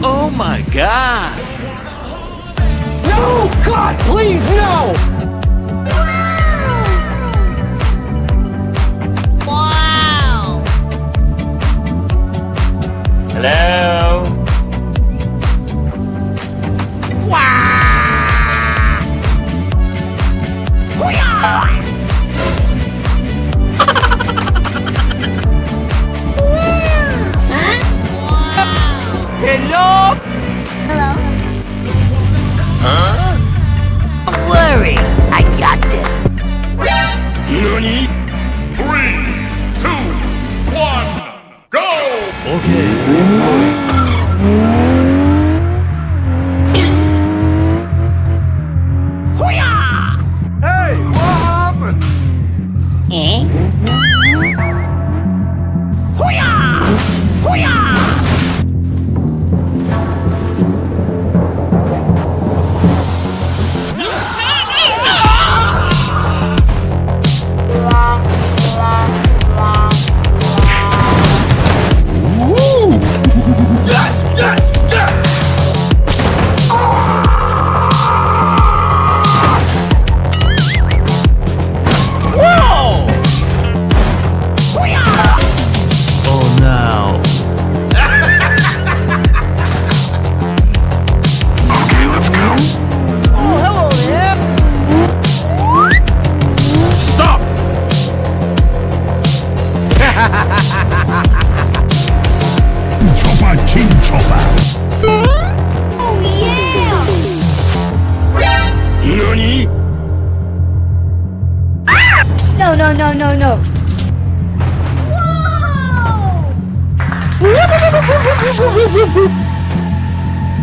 Oh my god! No! God, please, no! Wow! Hello? Hello? Hello? Huh? Don't worry, I got this. NANI? 3, 2, 1, go! Okay. Hey, what happened? Yes, yes, yes! Whoa! Oh no. Okay, let's go. Oh, hello there! Stop! Chopper, King Chopper. Oh, yeah! NANI? No, no, no, no, no.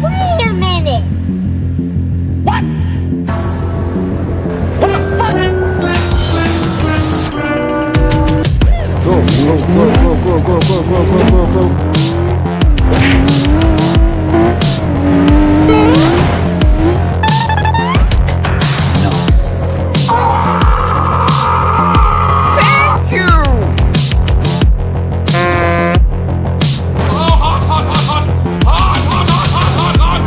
Wait a minute. What? What the fuck? Go, go, go, go, go, go, go, go, go, go, go. Thank you! Oh, hot, hot, hot, hot! Hot, hot, hot, hot, hot, hot!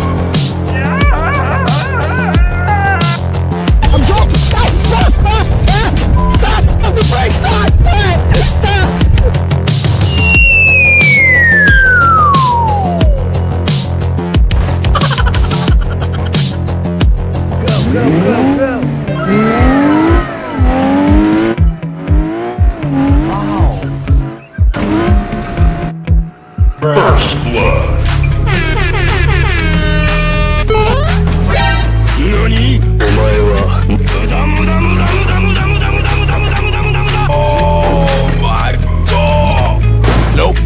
I'm joking! Stop! Stop! Stop! Stop! Stop! Stop the brake! Stop! Stop! Stop! Go, go, go. First blood. NANI? お前は。無駄無駄無駄無駄無駄無駄無駄無駄無駄無駄無駄無駄 Oh my god! Nope.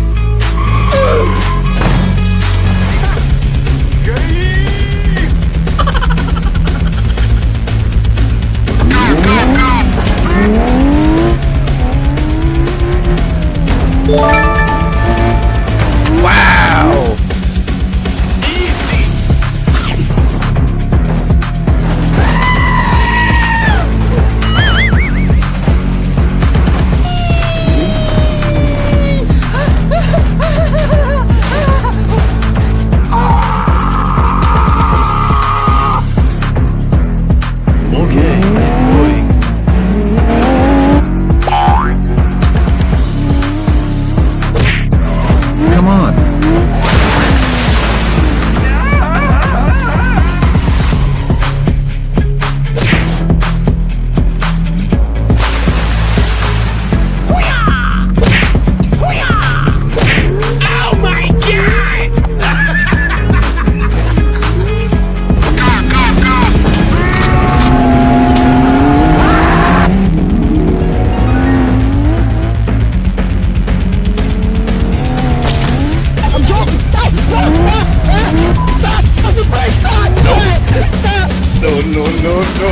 Wow! Easy! Okay. Going. Come on. Oh my god! I'm joking! Stop! Stop! Stop! Stop! Stop the brake! Stop! Stop! No, no, no, no.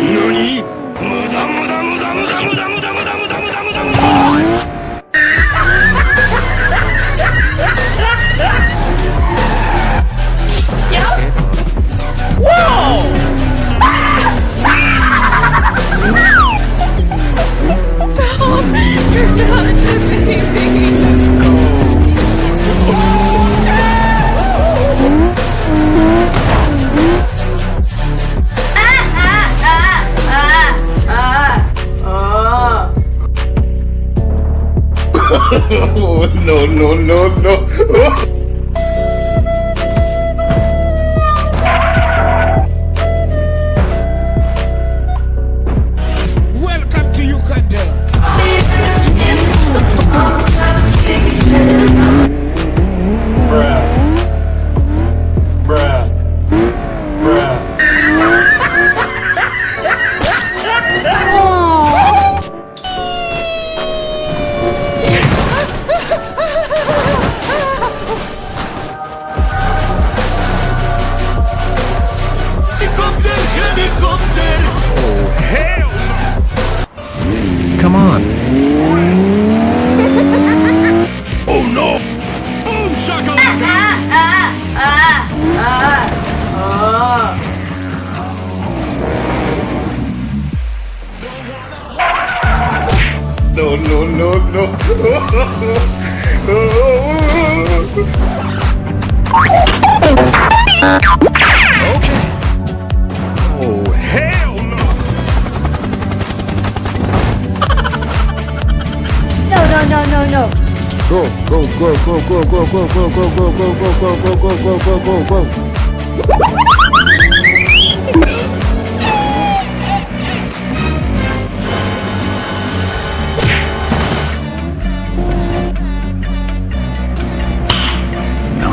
NANI? 無駄無駄無駄無駄無駄無駄無駄無駄 Oh, no, no, no, no. Welcome to Uganda. Bruh. Bruh. Bruh. Come on. Oh no! Boom shakalaka! No, no, no, no. Oh, hell no! No. Go, go, go, go, go, go, go, go, go, go, go, go, go, go, go, go, go, go. No.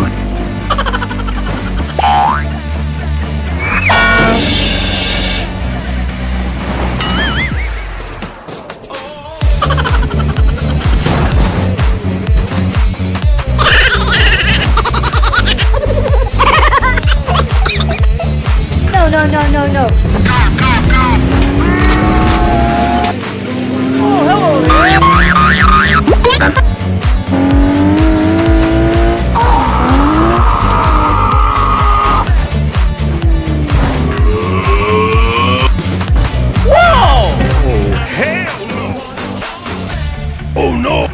Oh no!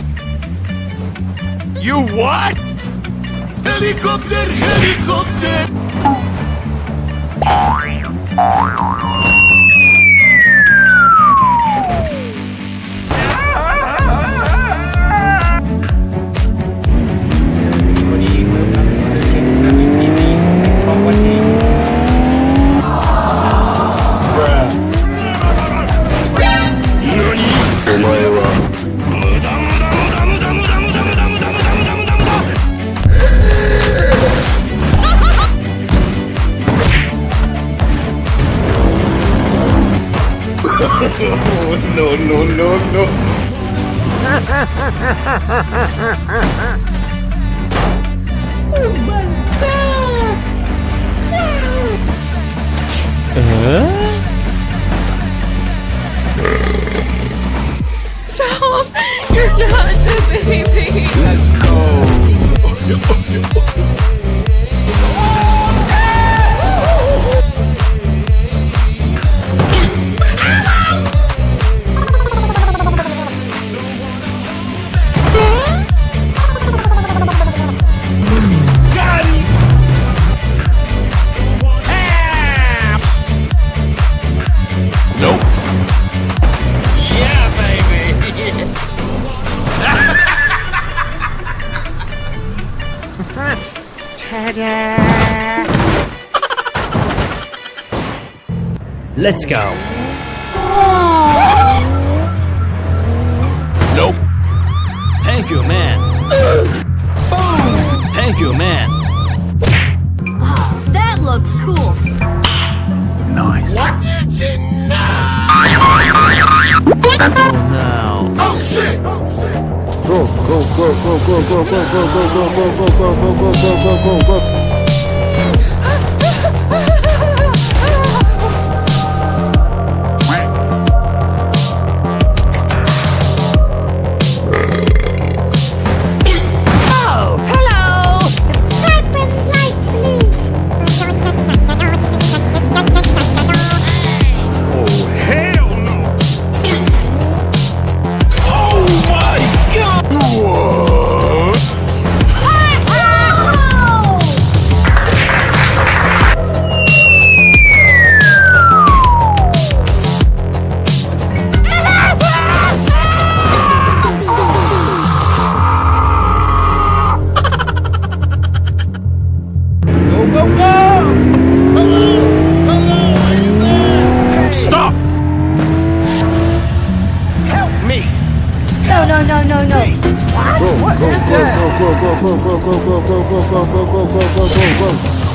You what? Helicopter! Oh, no, no, no, no. You're not the baby. Let's go. Got him. Nope. Yeah, baby. Let's go. Nope. Thank you, man. Boom! Thank you, man. That looks cool. Nice. Oh, no. Oh shit! Go, go, go, go, go, go, go, go, go, go, go, go, go, go, go, go, go, go, go. go, go, go, go, go, go, go, go, go, go, go, go, go, go, go.